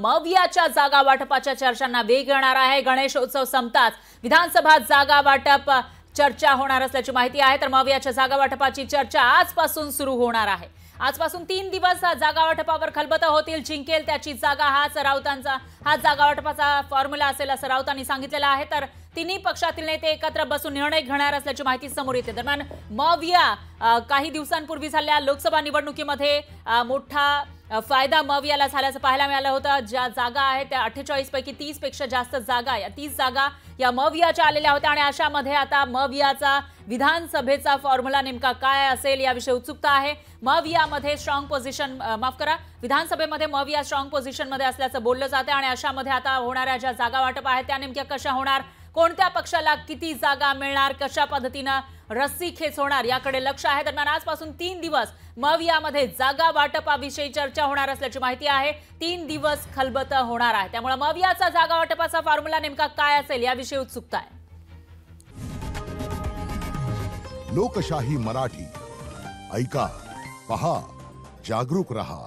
मवियाच्या जागा वाटपाच्या चर्चांना वेग येणार आहे। गणेशोत्सव संपताच विधानसभा जागा वाटप चर्चा होणार असल्याची माहिती आहे। तर मवियाच्या जागा वाटपाची चर्चा आजपासून सुरू होणार आहे। आजपासून 3 दिवस जागा वाटपावर खलबतं होतील। जिंकेल त्याची जागा हाच जागा वाटपाचा फॉर्म्युला असेल असं राऊतांनी सांगितलेलं आहे। तर तिन्ही पक्षातील नेते एकत्र बसून निर्णय घेणार असल्याची माहिती समोर येते। दरम्यान मविया काही दिवसांपूर्वी झालेल्या लोकसभा निवडणुकीमध्ये मोठा फायदा मवियाला झाल्याचं पाहायला मिळालं होतं। ज्या जागा आहेत त्या 48 पैकी 30 पेक्षा जास्त जागा, या 30 जागा या मवियाच्या आलेल्या होत्या आणि अशामध्ये आता मवियाचा विधानसभेचा फॉर्म्युला नेमका काय असेल याविषयी उत्सुकता आहे। मवियामध्ये स्ट्रॉंग पोझिशन विधानसभेमध्ये मविया स्ट्रॉंग पोझिशन मध्ये असल्याचं बोललं जाते आणि अशामध्ये आता होणाऱ्या ज्या जागा वाटप आहेत त्या नेमक्या कशा होणार, कोणत्या पक्षाला किती जागा मिळणार, कशा पद्धतीने रस्सीखेच होणार याकडे लक्ष आहे। दरम्यान आजपासून 3 दिवस मवियामध्ये जागा वाटपाविषयी चर्चा होणार असल्याची माहिती आहे। 3 दिवस खलबतं होणार आहे, त्यामुळे मवियाचा जागा वाटपाचा फॉर्म्युला नेमका काय असेल याविषयी उत्सुकता आहे। लोकशाही मराठी ऐका, पहा, जागरूक रहा।